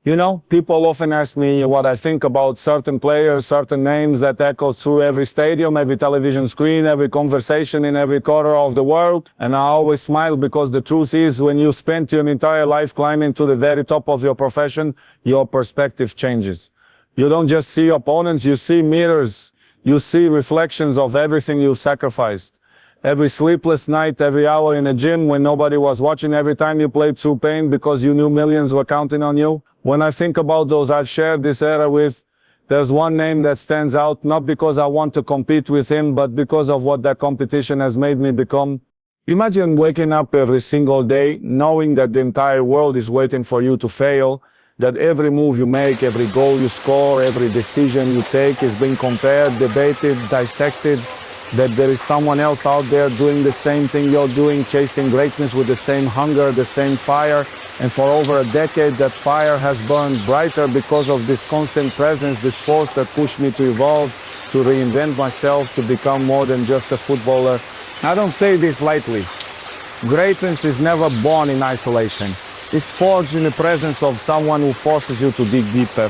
You know, people often ask me what I think about certain players, certain names that echo through every stadium, every television screen, every conversation in every corner of the world. And I always smile because the truth is, when you spend your entire life climbing to the very top of your profession, your perspective changes. You don't just see opponents, you see mirrors. You see reflections of everything you sacrificed. Every sleepless night, every hour in a gym when nobody was watching, every time you played through pain because you knew millions were counting on you. When I think about those I've shared this era with, there's one name that stands out, not because I want to compete with him, but because of what that competition has made me become. Imagine waking up every single day knowing that the entire world is waiting for you to fail, that every move you make, every goal you score, every decision you take is being compared, debated, dissected, that there is someone else out there doing the same thing you're doing, chasing greatness with the same hunger, the same fire. And for over a decade, that fire has burned brighter because of this constant presence, this force that pushed me to evolve, to reinvent myself, to become more than just a footballer. I don't say this lightly. Greatness is never born in isolation. It's forged in the presence of someone who forces you to dig deeper,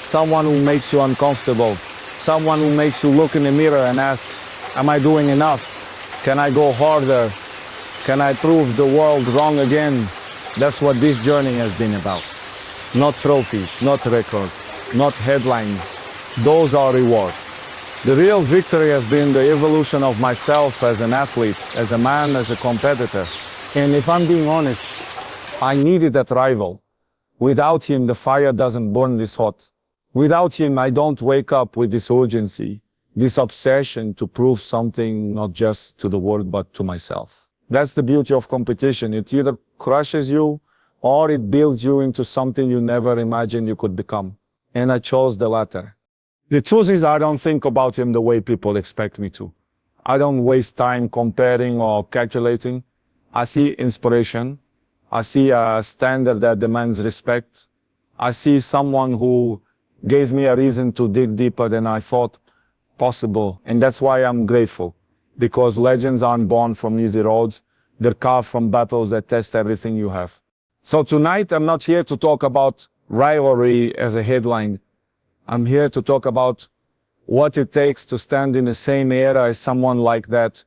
someone who makes you uncomfortable, someone who makes you look in the mirror and ask, am I doing enough? Can I go harder? Can I prove the world wrong again? That's what this journey has been about. Not trophies, not records, not headlines. Those are rewards. The real victory has been the evolution of myself as an athlete, as a man, as a competitor. And if I'm being honest, I needed that rival. Without him, the fire doesn't burn this hot. Without him, I don't wake up with this urgency, this obsession to prove something not just to the world, but to myself. That's the beauty of competition. It either crushes you or it builds you into something you never imagined you could become. And I chose the latter. The truth is, I don't think about him the way people expect me to. I don't waste time comparing or calculating. I see inspiration. I see a standard that demands respect. I see someone who gave me a reason to dig deeper than I thought possible. And that's why I'm grateful. Because legends aren't born from easy roads. They're carved from battles that test everything you have. So tonight, I'm not here to talk about rivalry as a headline. I'm here to talk about what it takes to stand in the same era as someone like that,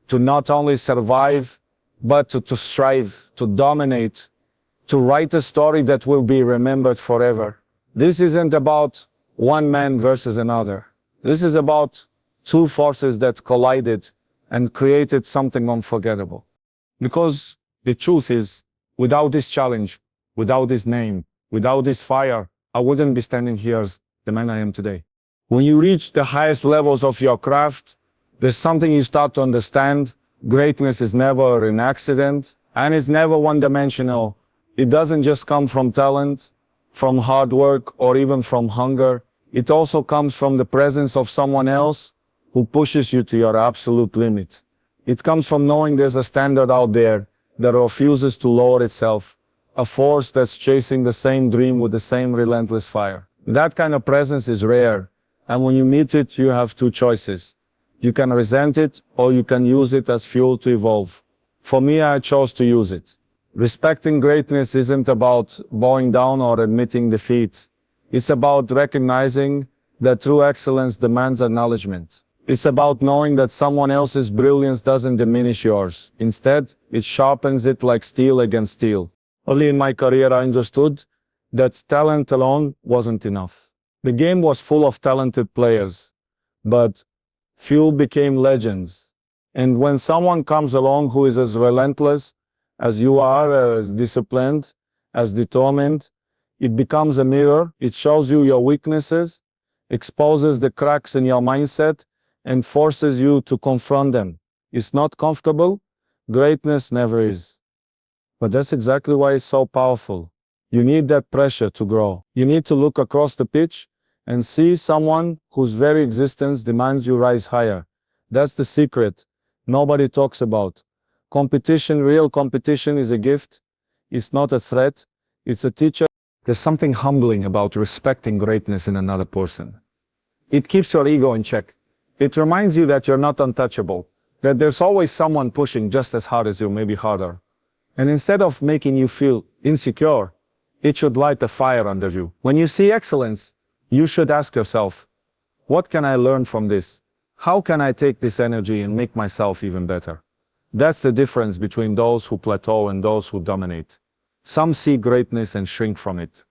to not only survive, but to strive, to dominate, to write a story that will be remembered forever. This isn't about one man versus another. This is about two forces that collided and created something unforgettable. Because the truth is, without this challenge, without this name, without this fire, I wouldn't be standing here as the man I am today. When you reach the highest levels of your craft, there's something you start to understand. Greatness is never an accident, and it's never one-dimensional. It doesn't just come from talent, from hard work, or even from hunger. It also comes from the presence of someone else who pushes you to your absolute limit. It comes from knowing there's a standard out there that refuses to lower itself, a force that's chasing the same dream with the same relentless fire. That kind of presence is rare, and when you meet it, you have two choices. You can resent it, or you can use it as fuel to evolve. For me, I chose to use it. Respecting greatness isn't about bowing down or admitting defeat. It's about recognizing that true excellence demands acknowledgement. It's about knowing that someone else's brilliance doesn't diminish yours. Instead, it sharpens it like steel against steel. Early in my career, I understood that talent alone wasn't enough. The game was full of talented players, but few became legends. And when someone comes along who is as relentless as you are, as disciplined, as determined, it becomes a mirror. It shows you your weaknesses, exposes the cracks in your mindset, and forces you to confront them. It's not comfortable. Greatness never is. But that's exactly why it's so powerful. You need that pressure to grow. You need to look across the pitch and see someone whose very existence demands you rise higher. That's the secret nobody talks about. Competition, real competition, is a gift. It's not a threat. It's a teacher. There's something humbling about respecting greatness in another person. It keeps your ego in check. It reminds you that you're not untouchable, that there's always someone pushing just as hard as you, maybe harder. And instead of making you feel insecure, It should light a fire under you. When you see excellence, you should ask yourself, what can I learn from this? How can I take this energy and make myself even better? That's the difference between those who plateau and those who dominate. Some see greatness and shrink from it.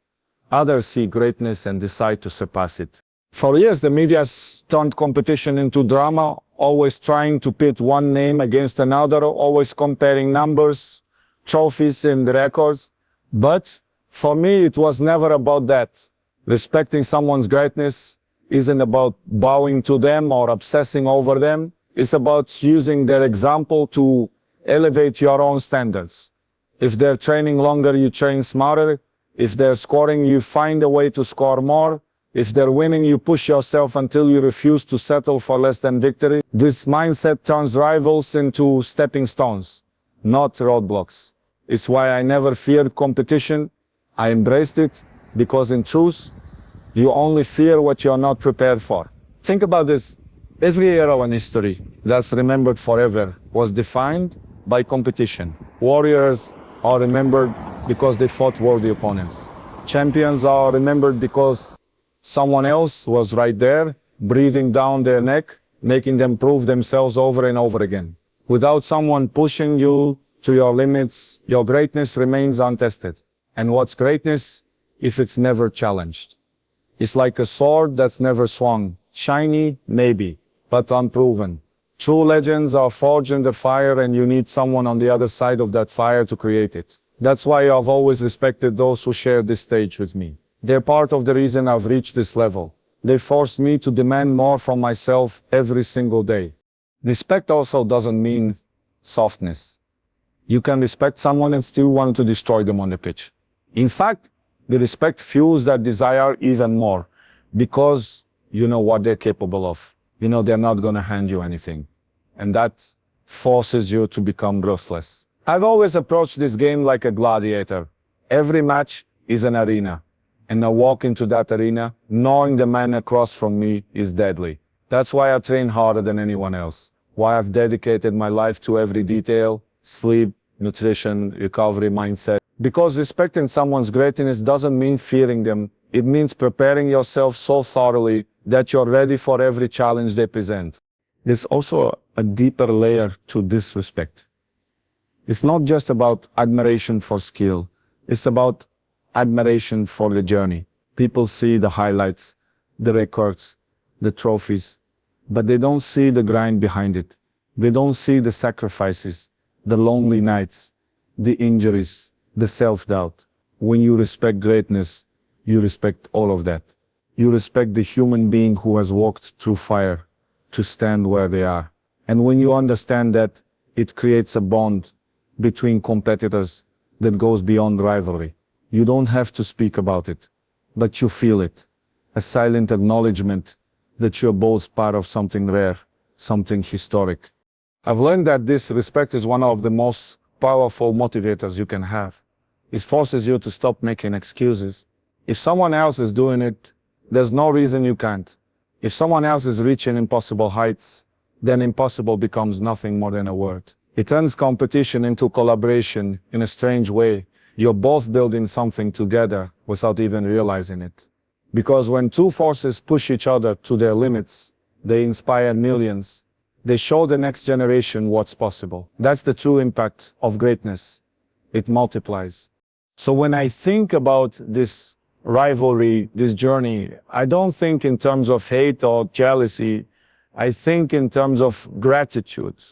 Others see greatness and decide to surpass it. For years, the media turned competition into drama, always trying to pit one name against another, always comparing numbers, trophies, and records. But for me, it was never about that. Respecting someone's greatness isn't about bowing to them or obsessing over them. It's about using their example to elevate your own standards. If they're training longer, you train smarter. If they're scoring, you find a way to score more. If they're winning, you push yourself until you refuse to settle for less than victory. This mindset turns rivals into stepping stones, not roadblocks. It's why I never feared competition. I embraced it because in truth, you only fear what you're not prepared for. Think about this. Every era in history that's remembered forever was defined by competition. Warriors are remembered because they fought worthy opponents. Champions are remembered because someone else was right there, breathing down their neck, making them prove themselves over and over again. Without someone pushing you to your limits, your greatness remains untested. And what's greatness if it's never challenged? It's like a sword that's never swung. Shiny, maybe, but unproven. True legends are forged in the fire, and you need someone on the other side of that fire to create it. That's why I've always respected those who share this stage with me. They're part of the reason I've reached this level. They forced me to demand more from myself every single day. Respect also doesn't mean softness. You can respect someone and still want to destroy them on the pitch. In fact, the respect fuels that desire even more, because you know what they're capable of. You know they're not gonna hand you anything. And that forces you to become ruthless. I've always approached this game like a gladiator. Every match is an arena. And I walk into that arena knowing the man across from me is deadly. That's why I train harder than anyone else. Why I've dedicated my life to every detail: sleep, nutrition, recovery, mindset. Because respecting someone's greatness doesn't mean fearing them. It means preparing yourself so thoroughly that you're ready for every challenge they present. There's also a deeper layer to this respect. It's not just about admiration for skill. It's about admiration for the journey. People see the highlights, the records, the trophies, but they don't see the grind behind it. They don't see the sacrifices, the lonely nights, the injuries, the self-doubt. When you respect greatness, you respect all of that. You respect the human being who has walked through fire to stand where they are. And when you understand that, it creates a bond between competitors that goes beyond rivalry. You don't have to speak about it, but you feel it. A silent acknowledgement that you're both part of something rare, something historic. I've learned that this respect is one of the most powerful motivators you can have. It forces you to stop making excuses. If someone else is doing it, there's no reason you can't. If someone else is reaching impossible heights, then impossible becomes nothing more than a word. It turns competition into collaboration in a strange way. You're both building something together without even realizing it. Because when two forces push each other to their limits, they inspire millions. They show the next generation what's possible. That's the true impact of greatness. It multiplies. So when I think about this rivalry, this journey, I don't think in terms of hate or jealousy. I think in terms of gratitude.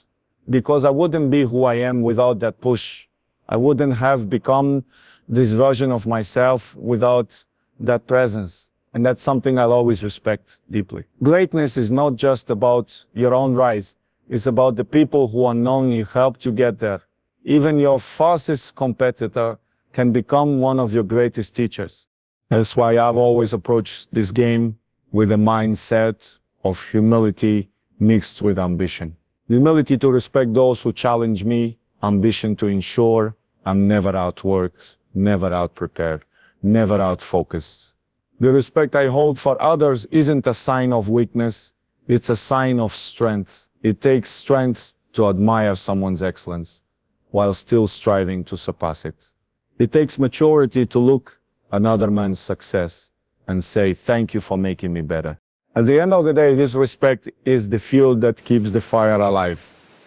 Because I wouldn't be who I am without that push. I wouldn't have become this version of myself without that presence. And that's something I'll always respect deeply. Greatness is not just about your own rise. It's about the people who unknowingly helped you get there. Even your fastest competitor can become one of your greatest teachers. That's why I've always approached this game with a mindset of humility mixed with ambition. Humility to respect those who challenge me, ambition to ensure I'm never outworked, never outprepared, never outfocused. The respect I hold for others isn't a sign of weakness, it's a sign of strength. It takes strength to admire someone's excellence, while still striving to surpass it. It takes maturity to look another man's success and say, thank you for making me better. At the end of the day, this respect is the fuel that keeps the fire alive.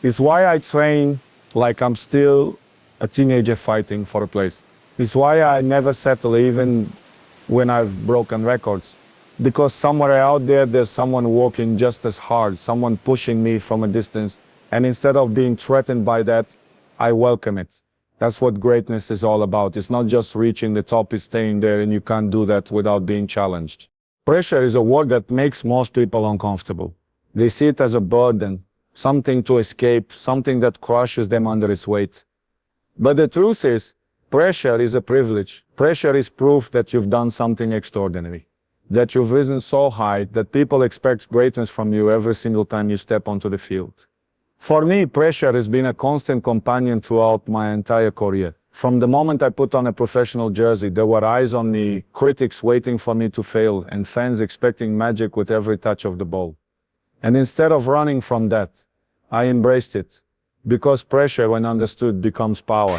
It's why I train like I'm still a teenager fighting for a place. It's why I never settle even when I've broken records. Because somewhere out there, there's someone working just as hard, someone pushing me from a distance. And instead of being threatened by that, I welcome it. That's what greatness is all about. It's not just reaching the top, it's staying there, and you can't do that without being challenged. Pressure is a word that makes most people uncomfortable. They see it as a burden, something to escape, something that crushes them under its weight. But the truth is, pressure is a privilege. Pressure is proof that you've done something extraordinary, that you've risen so high that people expect greatness from you every single time you step onto the field. For me, pressure has been a constant companion throughout my entire career. From the moment I put on a professional jersey, there were eyes on me, critics waiting for me to fail, and fans expecting magic with every touch of the ball. And instead of running from that, I embraced it. Because pressure, when understood, becomes power.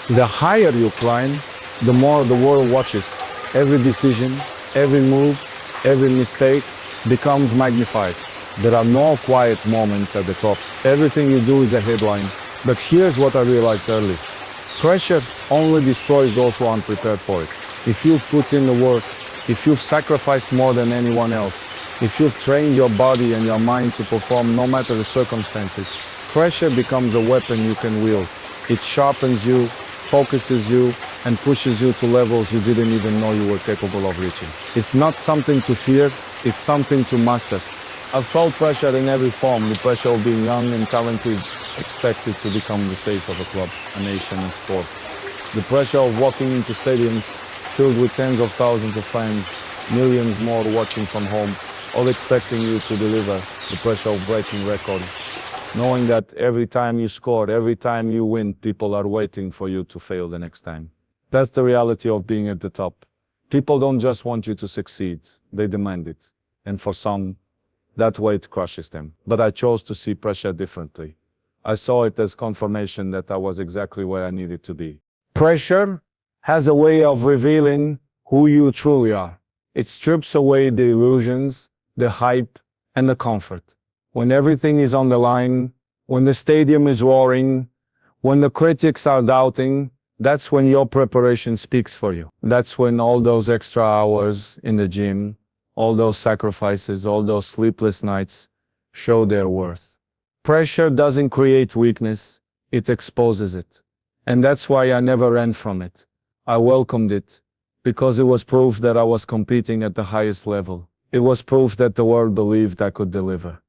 The higher you climb, the more the world watches. Every decision, every move, every mistake becomes magnified. There are no quiet moments at the top. Everything you do is a headline. But here's what I realized early. Pressure only destroys those who aren't prepared for it. If you've put in the work, if you've sacrificed more than anyone else, if you've trained your body and your mind to perform no matter the circumstances, pressure becomes a weapon you can wield. It sharpens you, focuses you, and pushes you to levels you didn't even know you were capable of reaching. It's not something to fear, it's something to master. I've felt pressure in every form, the pressure of being young and talented, expected to become the face of a club, a nation, a sport. The pressure of walking into stadiums filled with tens of thousands of fans, millions more watching from home, all expecting you to deliver. The pressure of breaking records, knowing that every time you score, every time you win, people are waiting for you to fail the next time. That's the reality of being at the top. People don't just want you to succeed, they demand it. And for some, that weight crushes them. But I chose to see pressure differently. I saw it as confirmation that I was exactly where I needed to be. Pressure has a way of revealing who you truly are. It strips away the illusions, the hype, and the comfort. When everything is on the line, when the stadium is roaring, when the critics are doubting, that's when your preparation speaks for you. That's when all those extra hours in the gym, all those sacrifices, all those sleepless nights show their worth. Pressure doesn't create weakness, it exposes it. And that's why I never ran from it. I welcomed it, because it was proof that I was competing at the highest level. It was proof that the world believed I could deliver.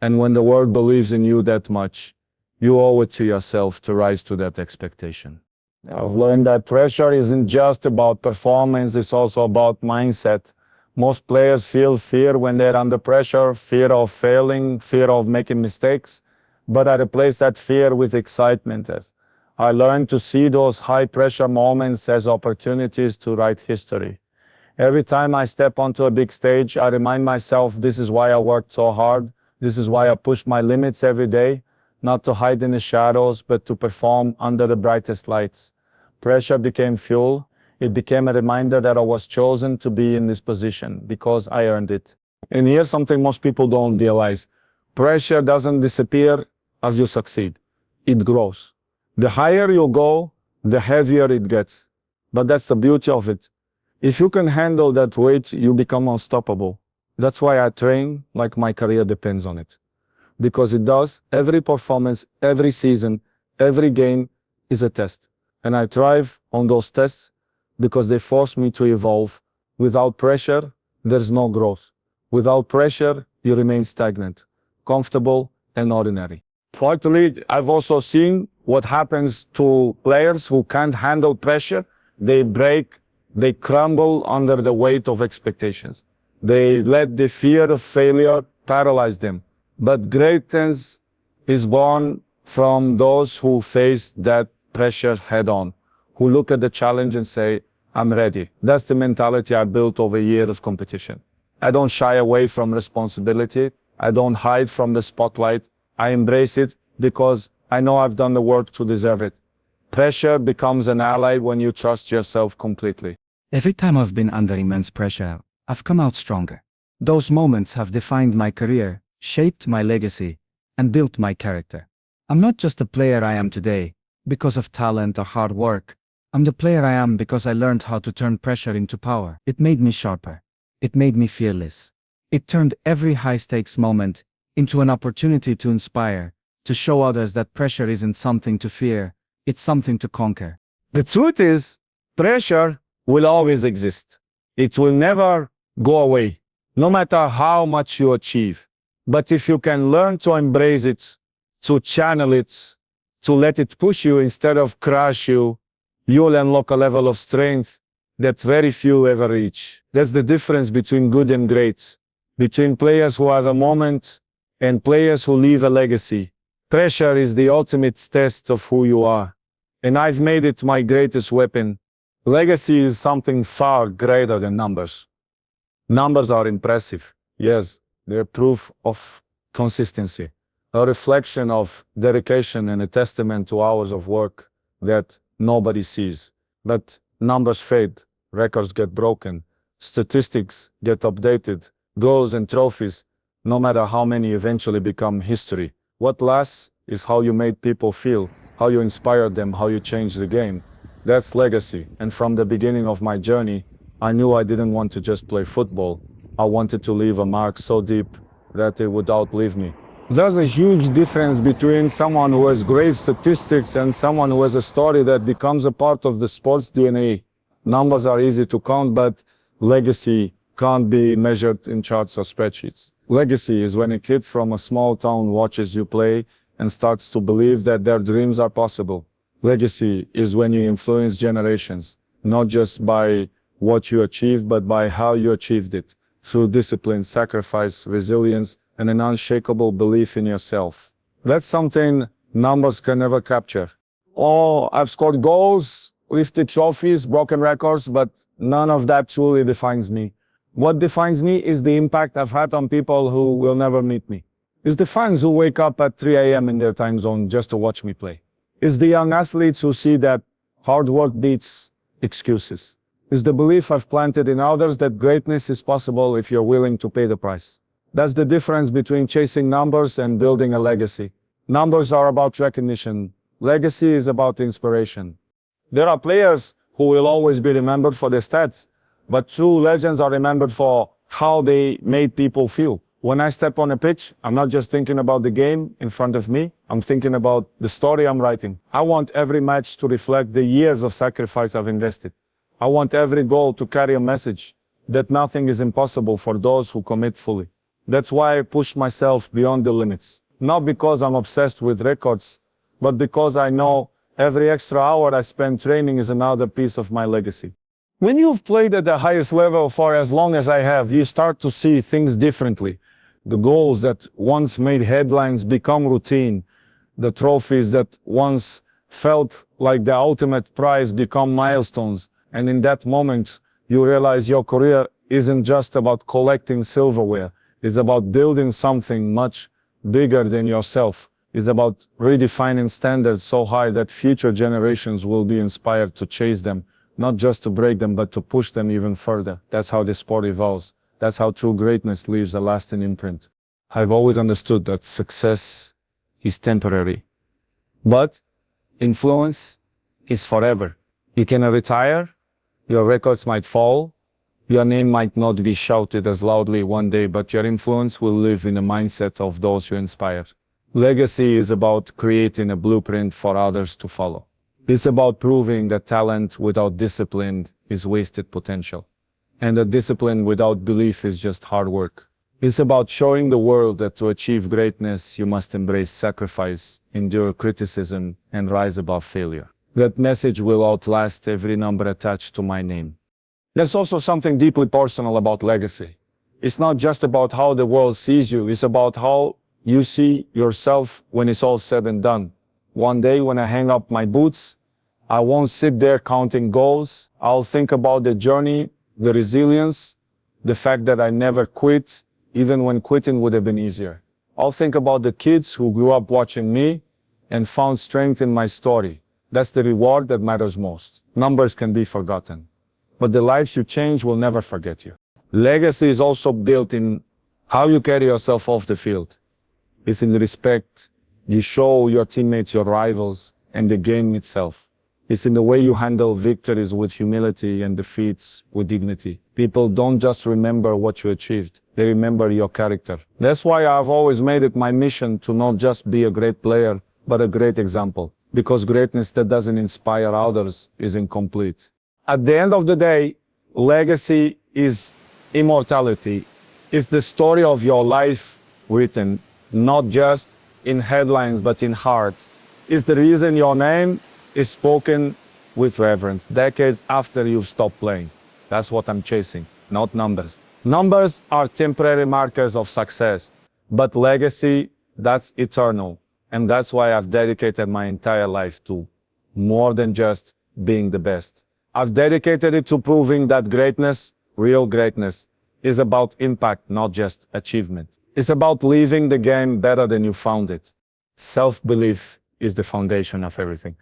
And when the world believes in you that much, you owe it to yourself to rise to that expectation. I've learned that pressure isn't just about performance, it's also about mindset. Most players feel fear when they're under pressure, fear of failing, fear of making mistakes. But I replaced that fear with excitement. I learned to see those high-pressure moments as opportunities to write history. Every time I step onto a big stage, I remind myself this is why I worked so hard. This is why I push my limits every day, not to hide in the shadows, but to perform under the brightest lights. Pressure became fuel. It became a reminder that I was chosen to be in this position because I earned it. And here's something most people don't realize. Pressure doesn't disappear as you succeed. It grows. The higher you go, the heavier it gets. But that's the beauty of it. If you can handle that weight, you become unstoppable. That's why I train like my career depends on it. Because it does. Every performance, every season, every game is a test. And I thrive on those tests because they force me to evolve. Without pressure, there's no growth. Without pressure, you remain stagnant, comfortable, and ordinary. Fortunately, I've also seen what happens to players who can't handle pressure. They break, they crumble under the weight of expectations. They let the fear of failure paralyze them. But greatness is born from those who face that pressure head on, who look at the challenge and say, I'm ready. That's the mentality I built over years of competition. I don't shy away from responsibility. I don't hide from the spotlight. I embrace it because I know I've done the work to deserve it. Pressure becomes an ally when you trust yourself completely. Every time I've been under immense pressure, I've come out stronger. Those moments have defined my career, shaped my legacy, and built my character. I'm not just the player I am today, because of talent or hard work. I'm the player I am because I learned how to turn pressure into power. It made me sharper. It made me fearless. It turned every high-stakes moment into an opportunity to inspire, to show others that pressure isn't something to fear, it's something to conquer. The truth is, pressure will always exist. It will never go away, no matter how much you achieve. But if you can learn to embrace it, to channel it, to let it push you instead of crush you, you'll unlock a level of strength that very few ever reach. That's the difference between good and great, between players who have a moment and players who leave a legacy. Pressure is the ultimate test of who you are, and I've made it my greatest weapon. Legacy is something far greater than numbers. Numbers are impressive, yes, they're proof of consistency, a reflection of dedication and a testament to hours of work that nobody sees. But numbers fade, records get broken, statistics get updated, goals and trophies, no matter how many, eventually become history. What lasts is how you made people feel, how you inspired them, how you changed the game. That's legacy. And from the beginning of my journey, I knew I didn't want to just play football. I wanted to leave a mark so deep that it would outlive me. There's a huge difference between someone who has great statistics and someone who has a story that becomes a part of the sport's DNA. Numbers are easy to count, but legacy can't be measured in charts or spreadsheets. Legacy is when a kid from a small town watches you play and starts to believe that their dreams are possible. Legacy is when you influence generations, not just by what you achieve, but by how you achieved it, through discipline, sacrifice, resilience, and an unshakable belief in yourself. That's something numbers can never capture. Oh, I've scored goals, lifted trophies, broken records, but none of that truly defines me. What defines me is the impact I've had on people who will never meet me. It's the fans who wake up at 3 a.m. in their time zone just to watch me play. It's the young athletes who see that hard work beats excuses. It's the belief I've planted in others that greatness is possible if you're willing to pay the price. That's the difference between chasing numbers and building a legacy. Numbers are about recognition. Legacy is about inspiration. There are players who will always be remembered for their stats, but true legends are remembered for how they made people feel. When I step on a pitch, I'm not just thinking about the game in front of me, I'm thinking about the story I'm writing. I want every match to reflect the years of sacrifice I've invested. I want every goal to carry a message that nothing is impossible for those who commit fully. That's why I push myself beyond the limits. Not because I'm obsessed with records, but because I know every extra hour I spend training is another piece of my legacy. When you've played at the highest level for as long as I have, you start to see things differently. The goals that once made headlines become routine. The trophies that once felt like the ultimate prize become milestones. And in that moment, you realize your career isn't just about collecting silverware. It's about building something much bigger than yourself. It's about redefining standards so high that future generations will be inspired to chase them, not just to break them, but to push them even further. That's how the sport evolves. That's how true greatness leaves a lasting imprint. I've always understood that success is temporary, but influence is forever. You can retire, your records might fall, your name might not be shouted as loudly one day, but your influence will live in the mindset of those you inspire. Legacy is about creating a blueprint for others to follow. It's about proving that talent without discipline is wasted potential, and that discipline without belief is just hard work. It's about showing the world that to achieve greatness, you must embrace sacrifice, endure criticism, and rise above failure. That message will outlast every number attached to my name. There's also something deeply personal about legacy. It's not just about how the world sees you, it's about how you see yourself when it's all said and done. One day when I hang up my boots, I won't sit there counting goals. I'll think about the journey, the resilience, the fact that I never quit, even when quitting would have been easier. I'll think about the kids who grew up watching me and found strength in my story. That's the reward that matters most. Numbers can be forgotten. but the lives you change will never forget you. Legacy is also built in how you carry yourself off the field. It's in the respect you show your teammates, your rivals, and the game itself. It's in the way you handle victories with humility and defeats with dignity. People don't just remember what you achieved, they remember your character. That's why I've always made it my mission to not just be a great player, but a great example. Because greatness that doesn't inspire others is incomplete. At the end of the day, legacy is immortality. It's the story of your life written, not just in headlines, but in hearts. It's the reason your name is spoken with reverence, decades after you've stopped playing. That's what I'm chasing, not numbers. Numbers are temporary markers of success, but legacy, that's eternal. And that's why I've dedicated my entire life to more than just being the best. I've dedicated it to proving that greatness, real greatness, is about impact, not just achievement. It's about leaving the game better than you found it. Self-belief is the foundation of everything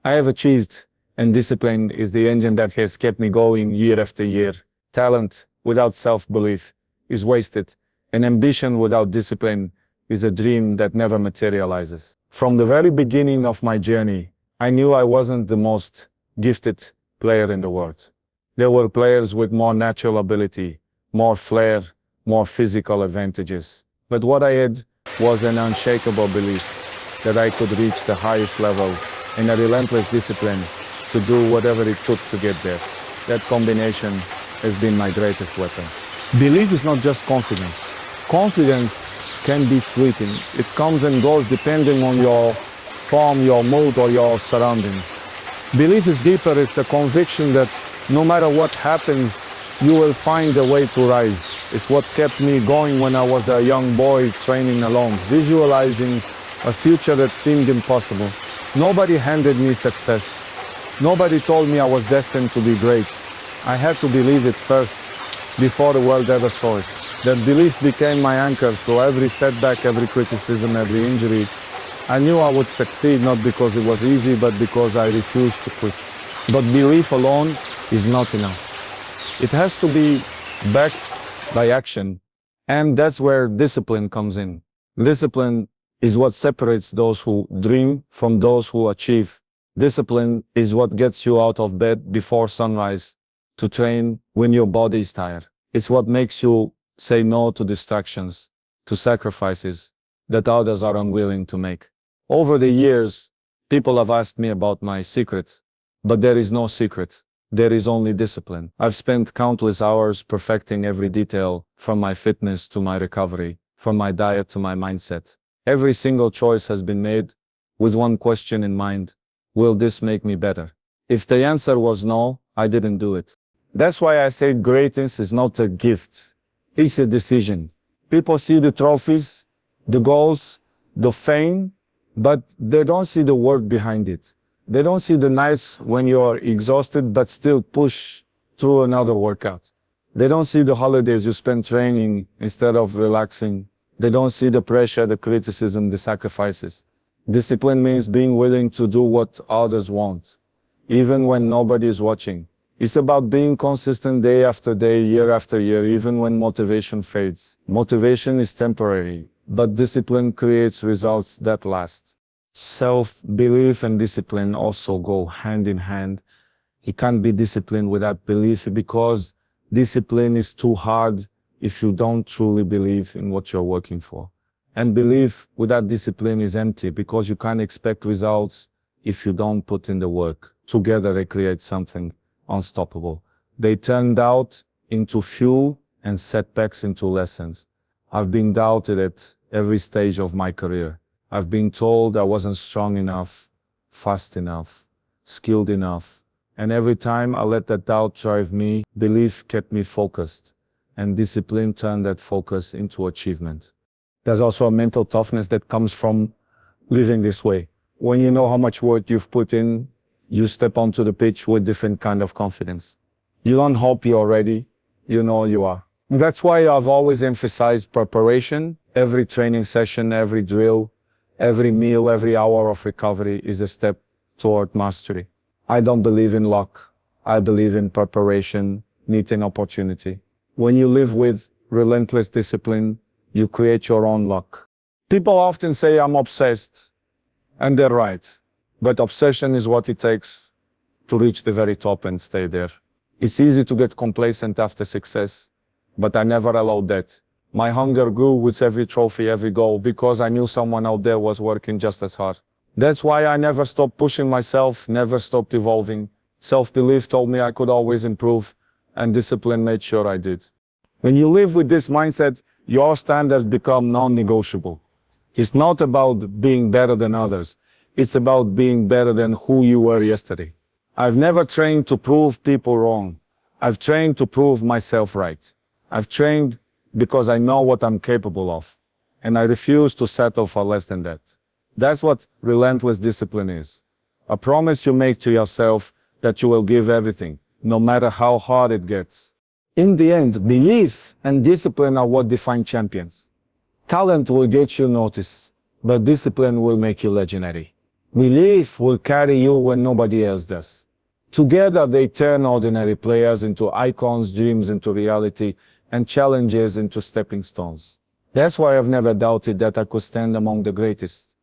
I have achieved, and discipline is the engine that has kept me going year after year. Talent without self-belief is wasted, and ambition without discipline is a dream that never materializes. From the very beginning of my journey, I knew I wasn't the most gifted player in the world. There were players with more natural ability, more flair, more physical advantages. But what I had was an unshakable belief that I could reach the highest level and a relentless discipline to do whatever it took to get there. That combination has been my greatest weapon. Belief is not just confidence. Confidence can be fleeting. It comes and goes depending on your form, your mood, or your surroundings. Belief is deeper. It's a conviction that no matter what happens, you will find a way to rise. It's what kept me going when I was a young boy training alone, visualizing a future that seemed impossible. Nobody handed me success. Nobody told me I was destined to be great. I had to believe it first, before the world ever saw it. That belief became my anchor through every setback, every criticism, every injury. I knew I would succeed not because it was easy, but because I refused to quit. But belief alone is not enough. It has to be backed by action. And that's where discipline comes in. Discipline is what separates those who dream from those who achieve. Discipline is what gets you out of bed before sunrise to train when your body is tired. It's what makes you say no to distractions, to sacrifices that others are unwilling to make. Over the years, people have asked me about my secret, but there is no secret. There is only discipline. I've spent countless hours perfecting every detail, from my fitness to my recovery, from my diet to my mindset. Every single choice has been made with one question in mind: will this make me better? If the answer was no, I didn't do it. That's why I say greatness is not a gift. It's a decision. People see the trophies, the goals, the fame, but they don't see the work behind it. They don't see the nights when you're exhausted but still push through another workout. They don't see the holidays you spend training instead of relaxing. They don't see the pressure, the criticism, the sacrifices. Discipline means being willing to do what others want, even when nobody is watching. It's about being consistent day after day, year after year, even when motivation fades. Motivation is temporary, but discipline creates results that last. Self-belief and discipline also go hand in hand. You can't be disciplined without belief, because discipline is too hard if you don't truly believe in what you're working for. And belief without discipline is empty, because you can't expect results if you don't put in the work. Together they create something unstoppable. They turn doubt into fuel and setbacks into lessons. I've been doubted at every stage of my career. I've been told I wasn't strong enough, fast enough, skilled enough. And every time I let that doubt drive me, belief kept me focused, and discipline turned that focus into achievement. There's also a mental toughness that comes from living this way. When you know how much work you've put in, you step onto the pitch with different kind of confidence. You don't hope you're ready, you know you are. That's why I've always emphasized preparation. Every training session, every drill, every meal, every hour of recovery is a step toward mastery. I don't believe in luck. I believe in preparation, meeting opportunity. When you live with relentless discipline, you create your own luck. People often say I'm obsessed, and they're right. But obsession is what it takes to reach the very top and stay there. It's easy to get complacent after success, but I never allowed that. My hunger grew with every trophy, every goal, because I knew someone out there was working just as hard. That's why I never stopped pushing myself, never stopped evolving. Self-belief told me I could always improve, and discipline made sure I did. When you live with this mindset, your standards become non-negotiable. It's not about being better than others. It's about being better than who you were yesterday. I've never trained to prove people wrong. I've trained to prove myself right. I've trained because I know what I'm capable of, and I refuse to settle for less than that. That's what relentless discipline is. A promise you make to yourself that you will give everything, no matter how hard it gets. In the end, belief and discipline are what define champions. Talent will get you noticed, but discipline will make you legendary. Belief will carry you when nobody else does. Together they turn ordinary players into icons, dreams into reality, and challenges into stepping stones. That's why I've never doubted that I could stand among the greatest.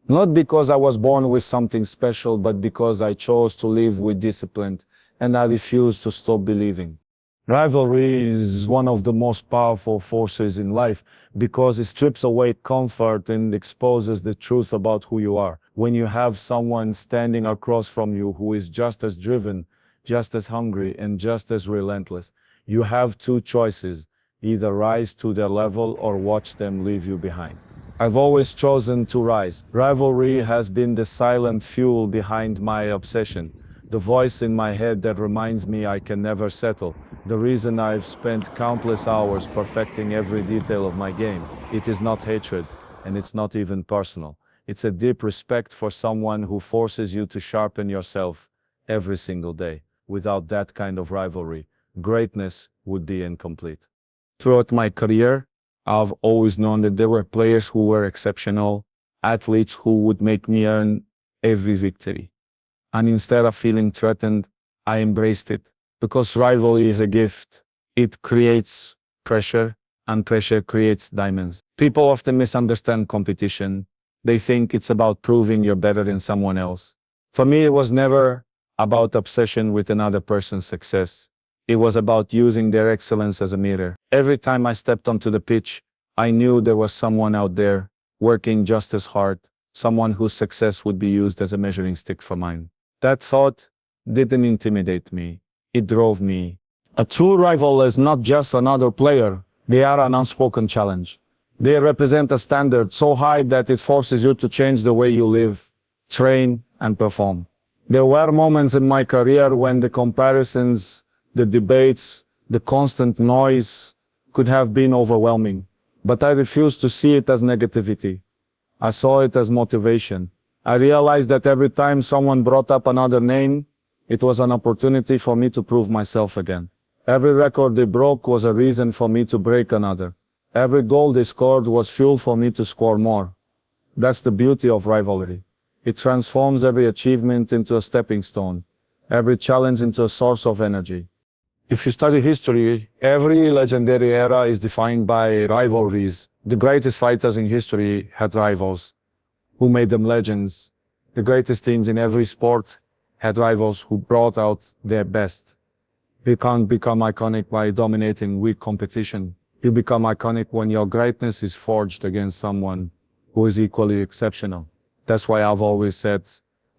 Not because I was born with something special, but because I chose to live with discipline, and I refuse to stop believing. Rivalry is one of the most powerful forces in life because it strips away comfort and exposes the truth about who you are. When you have someone standing across from you who is just as driven, just as hungry, and just as relentless, you have two choices: either rise to their level or watch them leave you behind. I've always chosen to rise. Rivalry has been the silent fuel behind my obsession, the voice in my head that reminds me I can never settle, the reason I've spent countless hours perfecting every detail of my game. It is not hatred, and it's not even personal. It's a deep respect for someone who forces you to sharpen yourself every single day. Without that kind of rivalry, greatness would be incomplete. Throughout my career, I've always known that there were players who were exceptional, athletes who would make me earn every victory. And instead of feeling threatened, I embraced it. Because rivalry is a gift. It creates pressure, and pressure creates diamonds. People often misunderstand competition. They think it's about proving you're better than someone else. For me, it was never about obsession with another person's success. It was about using their excellence as a mirror. Every time I stepped onto the pitch, I knew there was someone out there working just as hard, someone whose success would be used as a measuring stick for mine. That thought didn't intimidate me. It drove me. A true rival is not just another player. They are an unspoken challenge. They represent a standard so high that it forces you to change the way you live, train, and perform. There were moments in my career when the comparisons, the debates, the constant noise could have been overwhelming. But I refused to see it as negativity. I saw it as motivation. I realized that every time someone brought up another name, it was an opportunity for me to prove myself again. Every record they broke was a reason for me to break another. Every goal they scored was fuel for me to score more. That's the beauty of rivalry. It transforms every achievement into a stepping stone, every challenge into a source of energy. If you study history, every legendary era is defined by rivalries. The greatest fighters in history had rivals who made them legends. The greatest teams in every sport had rivals who brought out their best. You can't become iconic by dominating weak competition. You become iconic when your greatness is forged against someone who is equally exceptional. That's why I've always said,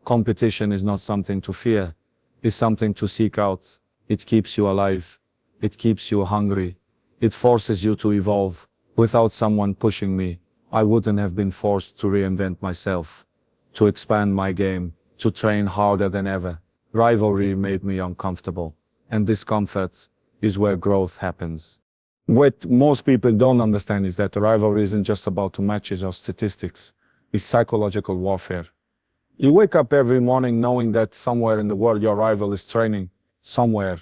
competition is not something to fear. It's something to seek out. It keeps you alive. It keeps you hungry. It forces you to evolve. Without someone pushing me, I wouldn't have been forced to reinvent myself, to expand my game, to train harder than ever. Rivalry made me uncomfortable, and discomfort is where growth happens. What most people don't understand is that the rivalry isn't just about matches or statistics. It's psychological warfare. You wake up every morning knowing that somewhere in the world your rival is training. Somewhere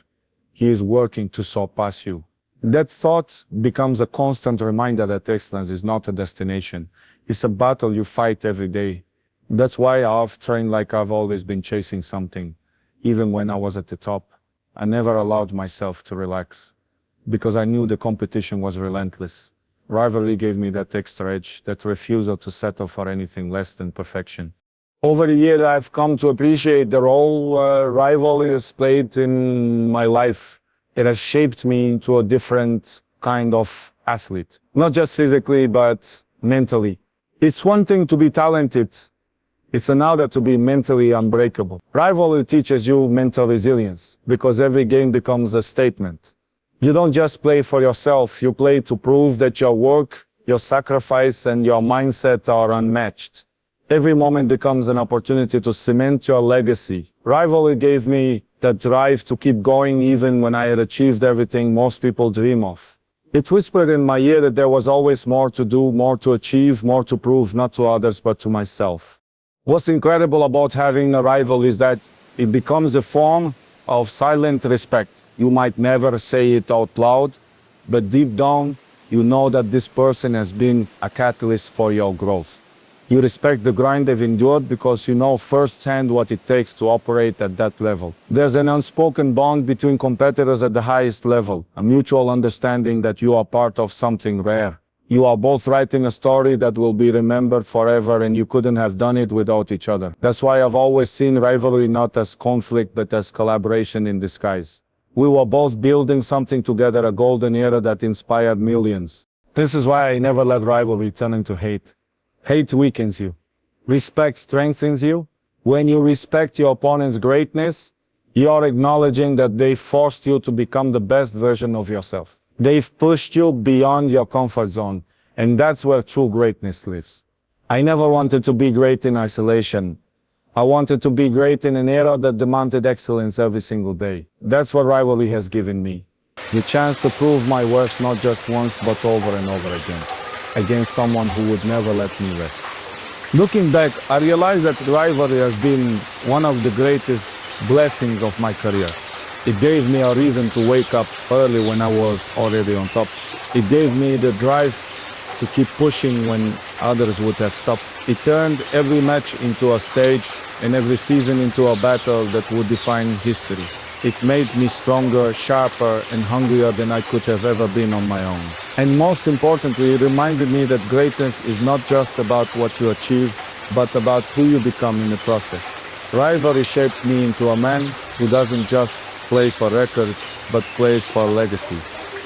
he is working to surpass you. That thought becomes a constant reminder that excellence is not a destination. It's a battle you fight every day. That's why I've trained like I've always been chasing something. even when I was at the top. I never allowed myself to relax because I knew the competition was relentless. Rivalry gave me that extra edge, that refusal to settle for anything less than perfection. Over the years, I've come to appreciate the role rivalry has played in my life. It has shaped me into a different kind of athlete, not just physically, but mentally. It's one thing to be talented. It's another to be mentally unbreakable. Rivalry teaches you mental resilience because every game becomes a statement. You don't just play for yourself, you play to prove that your work, your sacrifice, and your mindset are unmatched. Every moment becomes an opportunity to cement your legacy. Rivalry gave me the drive to keep going even when I had achieved everything most people dream of. It whispered in my ear that there was always more to do, more to achieve, more to prove, not to others, but to myself. What's incredible about having a rival is that it becomes a form of silent respect. You might never say it out loud, but deep down, you know that this person has been a catalyst for your growth. You respect the grind they've endured because you know firsthand what it takes to operate at that level. There's an unspoken bond between competitors at the highest level, a mutual understanding that you are part of something rare. You are both writing a story that will be remembered forever, and you couldn't have done it without each other. That's why I've always seen rivalry not as conflict but as collaboration in disguise. We were both building something together, a golden era that inspired millions. This is why I never let rivalry turn into hate. Hate weakens you. Respect strengthens you. When you respect your opponent's greatness, you're acknowledging that they forced you to become the best version of yourself. They've pushed you beyond your comfort zone, and that's where true greatness lives. I never wanted to be great in isolation. I wanted to be great in an era that demanded excellence every single day. That's what rivalry has given me. The chance to prove my worth not just once, but over and over again, against someone who would never let me rest. Looking back, I realized that rivalry has been one of the greatest blessings of my career. It gave me a reason to wake up early when I was already on top. It gave me the drive to keep pushing when others would have stopped. It turned every match into a stage and every season into a battle that would define history. It made me stronger, sharper, and hungrier than I could have ever been on my own. And most importantly, it reminded me that greatness is not just about what you achieve, but about who you become in the process. Rivalry shaped me into a man who doesn't just play for records, but plays for legacy.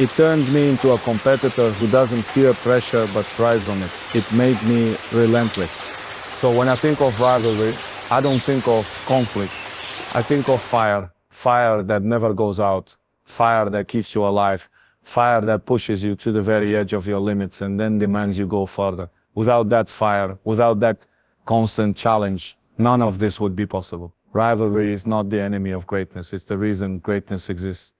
It turned me into a competitor who doesn't fear pressure, but thrives on it. It made me relentless. So when I think of rivalry, I don't think of conflict. I think of fire. Fire that never goes out. Fire that keeps you alive. Fire that pushes you to the very edge of your limits and then demands you go further. Without that fire, without that constant challenge, none of this would be possible. Rivalry is not the enemy of greatness. It's the reason greatness exists.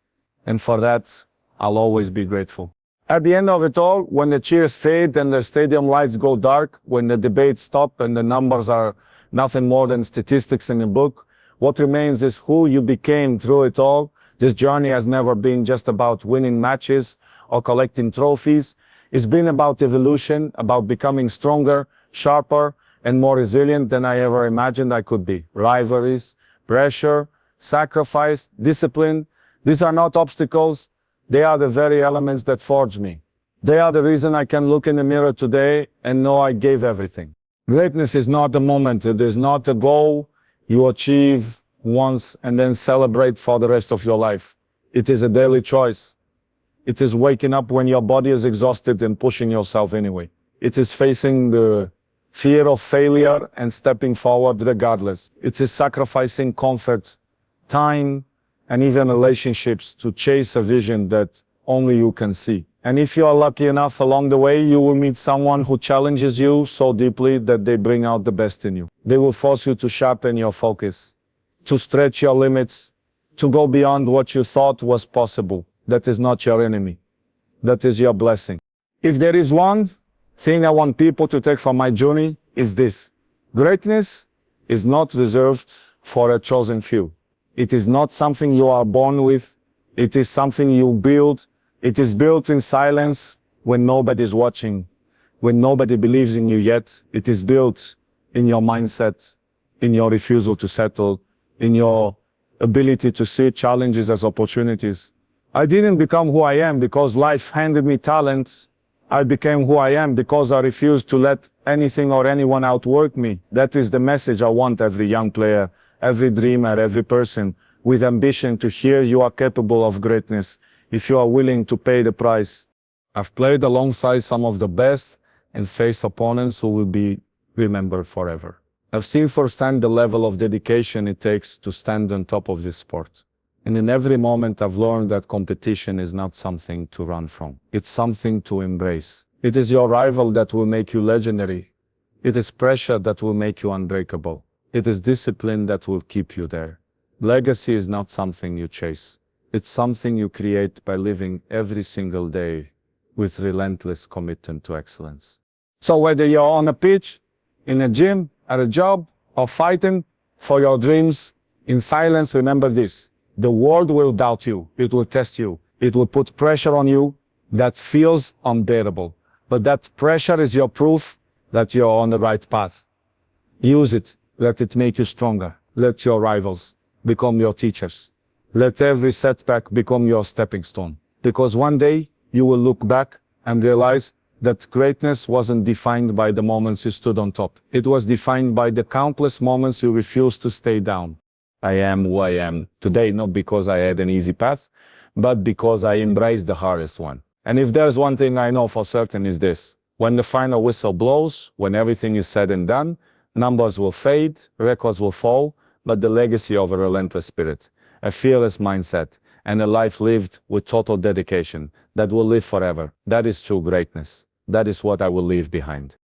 And for that, I'll always be grateful. At the end of it all, when the cheers fade and the stadium lights go dark, when the debates stop and the numbers are nothing more than statistics in a book, what remains is who you became through it all. This journey has never been just about winning matches or collecting trophies. It's been about evolution, about becoming stronger, sharper, and more resilient than I ever imagined I could be. Rivalries, pressure, sacrifice, discipline, these are not obstacles. They are the very elements that forge me. They are the reason I can look in the mirror today and know I gave everything. Greatness is not a moment. It is not a goal you achieve once and then celebrate for the rest of your life. It is a daily choice. It is waking up when your body is exhausted and pushing yourself anyway. It is facing the fear of failure and stepping forward regardless. It is sacrificing comfort, time, and even relationships to chase a vision that only you can see. And if you are lucky enough along the way, you will meet someone who challenges you so deeply that they bring out the best in you. They will force you to sharpen your focus, to stretch your limits, to go beyond what you thought was possible. That is not your enemy. That is your blessing. If there is one thing I want people to take from my journey, is this: greatness is not reserved for a chosen few. It is not something you are born with. It is something you build. It is built in silence when nobody is watching, when nobody believes in you yet. It is built in your mindset, in your refusal to settle, in your ability to see challenges as opportunities. I didn't become who I am because life handed me talent. I became who I am because I refused to let anything or anyone outwork me. That is the message I want every young player, every dreamer, every person with ambition to hear: you are capable of greatness if you are willing to pay the price. I've played alongside some of the best and faced opponents who will be remembered forever. I've seen firsthand the level of dedication it takes to stand on top of this sport. And in every moment I've learned that competition is not something to run from. It's something to embrace. It is your rival that will make you legendary. It is pressure that will make you unbreakable. It is discipline that will keep you there. Legacy is not something you chase. It's something you create by living every single day with relentless commitment to excellence. So whether you're on a pitch, in a gym, at a job, or fighting for your dreams in silence, remember this: the world will doubt you. It will test you. It will put pressure on you that feels unbearable. But that pressure is your proof that you're on the right path. Use it. Let it make you stronger. Let your rivals become your teachers. Let every setback become your stepping stone. Because one day you will look back and realize that greatness wasn't defined by the moments you stood on top. It was defined by the countless moments you refused to stay down. I am who I am today, not because I had an easy path, but because I embraced the hardest one. And if there's one thing I know for certain is this: when the final whistle blows, when everything is said and done, numbers will fade, records will fall, but the legacy of a relentless spirit, a fearless mindset, and a life lived with total dedication that will live forever. That is true greatness. That is what I will leave behind.